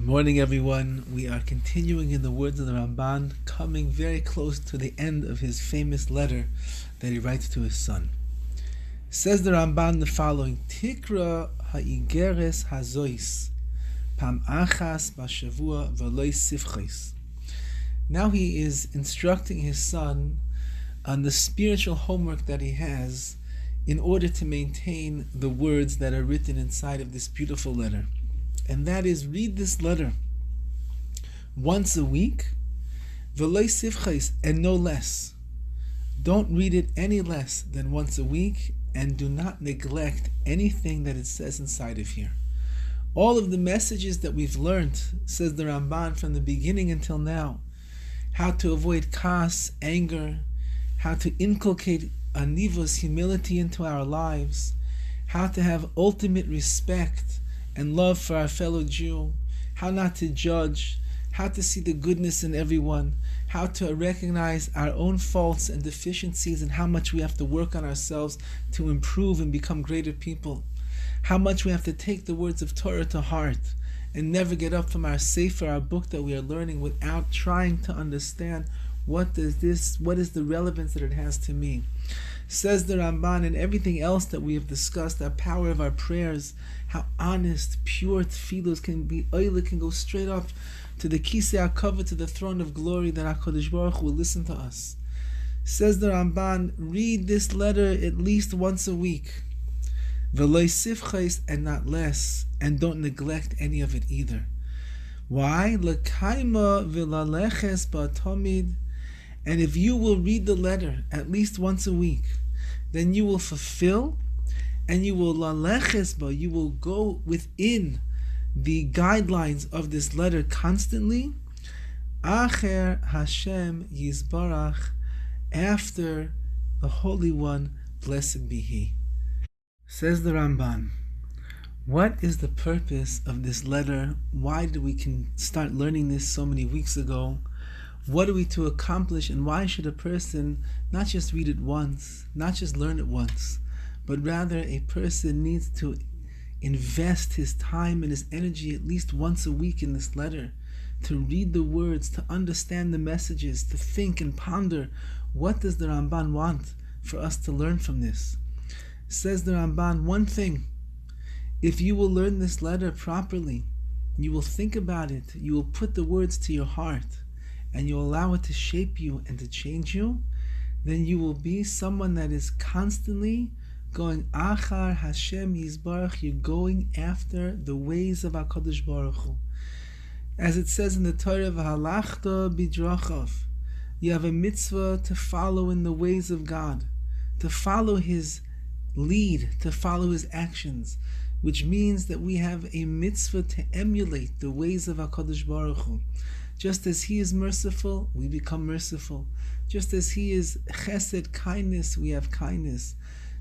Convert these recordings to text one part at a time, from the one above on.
Morning, everyone. We are continuing in the words of the Ramban, coming very close to the end of his famous letter that he writes to his son. Says the Ramban the following: Tikra ha'Iggeres hazois pam achas b'shavua v'loi sifchos. Now he is instructing his son on the spiritual homework that he has in order to maintain the words that are written inside of this beautiful letter. And that is, read this letter once a week, v'loi sifchos, and no less. Don't read it any less than once a week, and do not neglect anything that it says inside of here. All of the messages that we've learned, says the Ramban, from the beginning until now, how to avoid kas, anger, how to inculcate anivos, humility, into our lives, how to have ultimate respect and love for our fellow Jew, how not to judge, how to see the goodness in everyone, how to recognize our own faults and deficiencies and how much we have to work on ourselves to improve and become greater people, how much we have to take the words of Torah to heart and never get up from our sefer, our book that we are learning, without trying to understand what is the relevance that it has to me. Says the Ramban, and everything else that we have discussed, the power of our prayers, how honest, pure tefillos can be, oila can go straight up to the kisei hakavod, to the throne of glory, that HaKadosh Baruch Hu will listen to us. Says the Ramban, read this letter at least once a week, v'loi sifchos, and not less, and don't neglect any of it either. Why? L'kaima v'laleches ba'tomid. And if you will read the letter at least once a week, then you will fulfill, and you will laleches ba, you will go within the guidelines of this letter constantly. Acher Hashem Yisbarach, after the Holy One, blessed be He. Says the Ramban, what is the purpose of this letter? Why did we start learning this so many weeks ago? What are we to accomplish, and why should a person not just read it once, not just learn it once, but rather a person needs to invest his time and his energy at least once a week in this letter, to read the words, to understand the messages, to think and ponder, what does the Ramban want for us to learn from this? Says the Ramban, one thing: if you will learn this letter properly, you will think about it, you will put the words to your heart, and you allow it to shape you and to change you, then you will be someone that is constantly going achar Hashem Yisbarach. You're going after the ways of HaKadosh Baruch Hu. As it says in the Torah, v'halachta bidrachav, you have a mitzvah to follow in the ways of God, to follow His lead, to follow His actions, which means that we have a mitzvah to emulate the ways of HaKadosh Baruch Hu. Just as He is merciful, we become merciful. Just as He is chesed, kindness, we have kindness.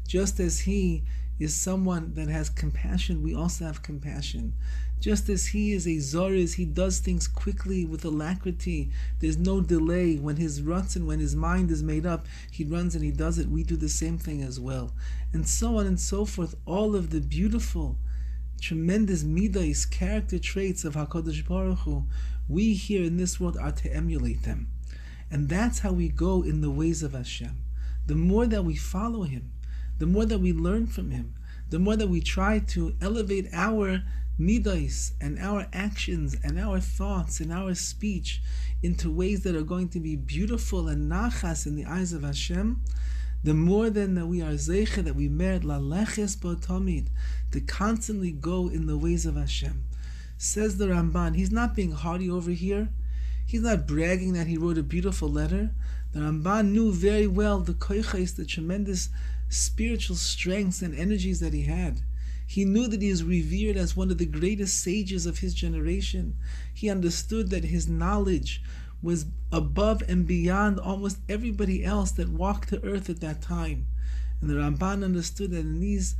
Just as He is someone that has compassion, we also have compassion. Just as He is a zoriz, He does things quickly with alacrity. There's no delay. When His ratzon, when His mind is made up, He runs and He does it. We do the same thing as well. And so on and so forth. All of the beautiful, tremendous midas, character traits of HaKadosh Baruch Hu, we here in this world are to emulate them. And that's how we go in the ways of Hashem. The more that we follow Him, the more that we learn from Him, the more that we try to elevate our midas and our actions and our thoughts and our speech into ways that are going to be beautiful and nachas in the eyes of Hashem, the more then that we are zeicha, that we merit laleches ba'tomid, to constantly go in the ways of Hashem. Says the Ramban, he's not being haughty over here. He's not bragging that he wrote a beautiful letter. The Ramban knew very well the koiches, the tremendous spiritual strengths and energies that he had. He knew that he is revered as one of the greatest sages of his generation. He understood that his knowledge was above and beyond almost everybody else that walked the earth at that time. And the Ramban understood that in these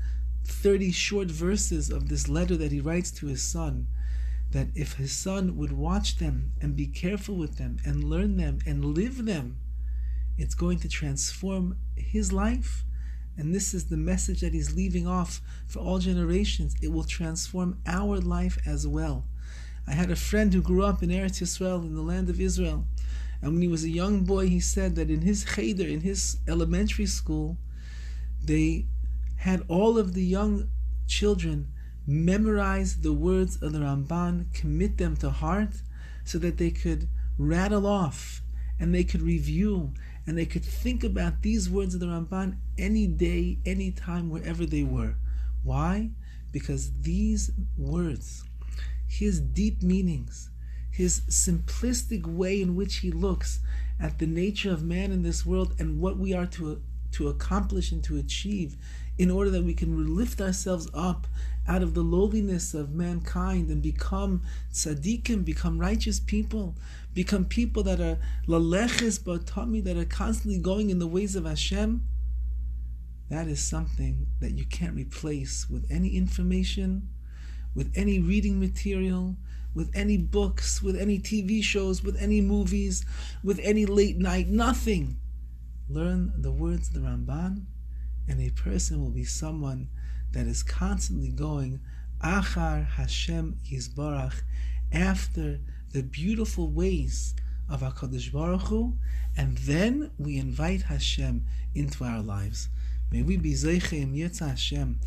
30 short verses of this letter that he writes to his son, that if his son would watch them and be careful with them and learn them and live them, it's going to transform his life. And this is the message that he's leaving off for all generations. It will transform our life as well. I had a friend who grew up in Eretz Yisrael, in the land of Israel. And when he was a young boy, he said that in his cheder, in his elementary school, they had all of the young children memorize the words of the Ramban, commit them to heart, so that they could rattle off and they could review and they could think about these words of the Ramban any day, any time, wherever they were. Why? Because these words, his deep meanings, his simplistic way in which he looks at the nature of man in this world and what we are to accomplish and to achieve in order that we can lift ourselves up out of the lowliness of mankind and become tzaddikim, become righteous people, become people that are laleches b'tami, that are constantly going in the ways of Hashem. That is something that you can't replace with any information, with any reading material, with any books, with any TV shows, with any movies, with any late night, nothing. Learn the words of the Ramban, and a person will be someone that is constantly going achar Hashem Yisbarach, after the beautiful ways of HaKadosh Baruch Hu, and then we invite Hashem into our lives. May we be Zeicheim Yirtzeh Hashem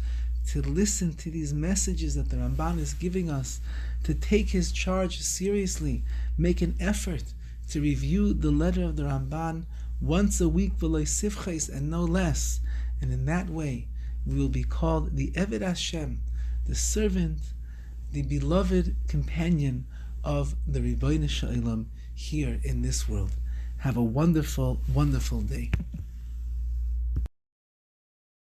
to listen to these messages that the Ramban is giving us, to take his charge seriously, make an effort to review the letter of the Ramban once a week, v'lo sifches, and no less. And in that way, we will be called the Eved Hashem, the servant, the beloved companion of the Ribbono Shel Olam here in this world. Have a wonderful, wonderful day.